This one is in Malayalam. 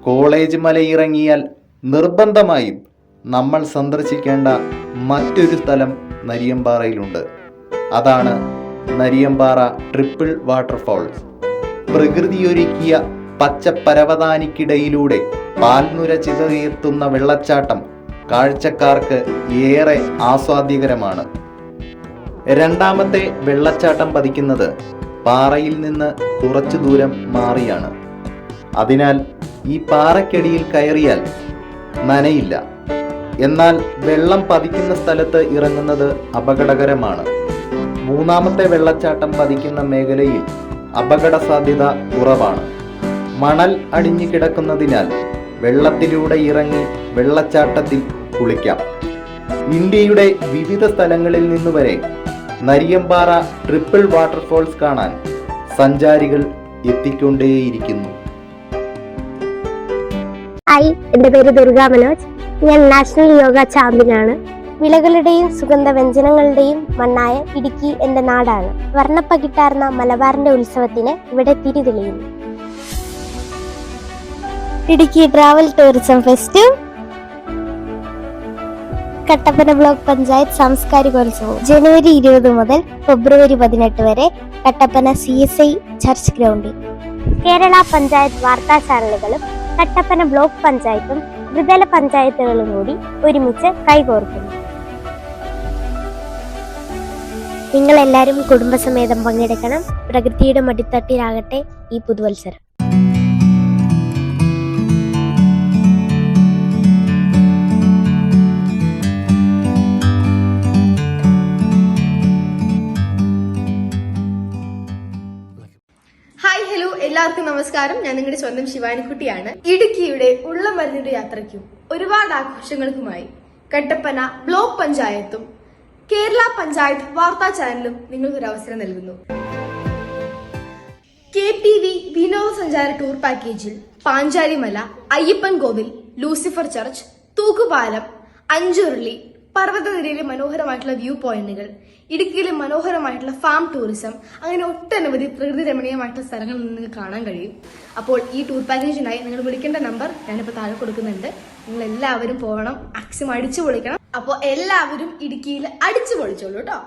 കോളേജ് മലയിറങ്ങിയാൽ നിർബന്ധമായും നമ്മൾ സന്ദർശിക്കേണ്ട മറ്റൊരു സ്ഥലം നരിയമ്പാറയിലുണ്ട്. അതാണ് നരിയമ്പാറ ട്രിപ്പിൾ വാട്ടർഫാൾസ്. പ്രകൃതിയൊരുക്കിയ പച്ചപ്പരവതാനിക്കിടയിലൂടെ പാൽനുര ചിതറിയെത്തുന്ന വെള്ളച്ചാട്ടം കാഴ്ചക്കാർക്ക് ഏറെ ആസ്വാദ്യകരമാണ്. രണ്ടാമത്തെ വെള്ളച്ചാട്ടം പതിക്കുന്നത് പാറയിൽ നിന്ന് കുറച്ചു ദൂരം മാറിയാണ്. അതിനാൽ ഈ പാറയ്ക്കടിയിൽ കയറിയാൽ നനയില്ല. എന്നാൽ വെള്ളം പതിക്കുന്ന സ്ഥലത്ത് ഇറങ്ങുന്നത് അപകടകരമാണ്. മൂന്നാമത്തെ വെള്ളച്ചാട്ടം പതിക്കുന്ന മേഖലയിൽ അപകട സാധ്യത കുറവാണ്. മണൽ അടിഞ്ഞു കിടക്കുന്നതിനാൽ വെള്ളത്തിലൂടെ ഇറങ്ങി വെള്ളച്ചാട്ടത്തിൽ കുളിക്കാം. ഇന്ത്യയുടെ വിവിധ സ്ഥലങ്ങളിൽ നിന്നുവരെ നരിയമ്പാറ ട്രിപ്പിൾ വാട്ടർഫാൾസ് കാണാൻ സഞ്ചാരികൾ എത്തിക്കൊണ്ടേയിരിക്കുന്നു. ഹായ്, എൻ്റെ പേര് ദുർഗാ മനോജ്. ഞാൻ നാഷണൽ യോഗ ചാമ്പ്യനാണ്. വിളകളുടെയും സുഗന്ധവ്യഞ്ജനങ്ങളുടെയും മണ്ണായ ഇടുക്കി എൻ്റെ നാടാണ്. വർണ്ണപ്പകിട്ടാർന്ന മലബാറിന്റെ ഉത്സവത്തിന് ഇവിടെ തിരിതെളിയുന്നു. Idukki travel tourism fest, Kattappana block panchayat സാംസ്കാരികോത്സവം ജനുവരി 20 മുതൽ ഫെബ്രുവരി 18 വരെ കട്ടപ്പന CSI ചർച്ച് ഗ്രൗണ്ടിൽ. കേരള പഞ്ചായത്ത് വാർത്താ ചാനലുകളും കട്ടപ്പന ബ്ലോക്ക് പഞ്ചായത്തും ത്രിതല പഞ്ചായത്തുകളും കൂടി ഒരുമിച്ച് കൈകോർക്കുന്നു. നിങ്ങളെല്ലാവരും കുടുംബസമേതം പങ്കെടുക്കണം. പ്രകൃതിയുടെ മടിത്തട്ടിലാകട്ടെ ഈ പുതുവത്സരം. ഹായ്, ഹലോ, എല്ലാവർക്കും നമസ്കാരം. ഞാൻ നിങ്ങളുടെ സ്വന്തം ശിവാനിക്കുട്ടിയാണ്. ഇടുക്കിയുടെ ഉള്ള മരുന്നിന്റെ യാത്രയ്ക്കും ഒരുപാട് ആഘോഷങ്ങൾക്കുമായി കട്ടപ്പന ബ്ലോക്ക് പഞ്ചായത്തും കേരള പഞ്ചായത്ത് വാർത്താ ചാനലും നിങ്ങൾക്കൊരു അവസരം നൽകുന്നു. KTV വിനോദസഞ്ചാര ടൂർ പാക്കേജിൽ പാഞ്ചാലിമല, അയ്യപ്പൻ കോവിൽ, ലൂസിഫർ ചർച്ച്, തൂക്കുപാലം, അഞ്ചുരുളി, പർവ്വതനിരയിലെ മനോഹരമായിട്ടുള്ള വ്യൂ പോയിന്റുകൾ, ഇടുക്കിയിലെ മനോഹരമായിട്ടുള്ള ഫാം ടൂറിസം, അങ്ങനെ ഒട്ടനവധി പ്രകൃതി രമണീയമായിട്ടുള്ള സ്ഥലങ്ങൾ നിങ്ങൾക്ക് കാണാൻ കഴിയും. അപ്പോൾ ഈ ടൂർ പാക്കേജിനായി നിങ്ങൾ വിളിക്കേണ്ട നമ്പർ ഞാനിപ്പോൾ താഴെ കൊടുക്കുന്നുണ്ട്. നിങ്ങൾ എല്ലാവരും പോകണം, മാക്സിമം അടിച്ചു പൊളിക്കണം. അപ്പോൾ എല്ലാവരും ഇടുക്കിയിൽ അടിച്ചു പൊളിച്ചോളൂ കേട്ടോ.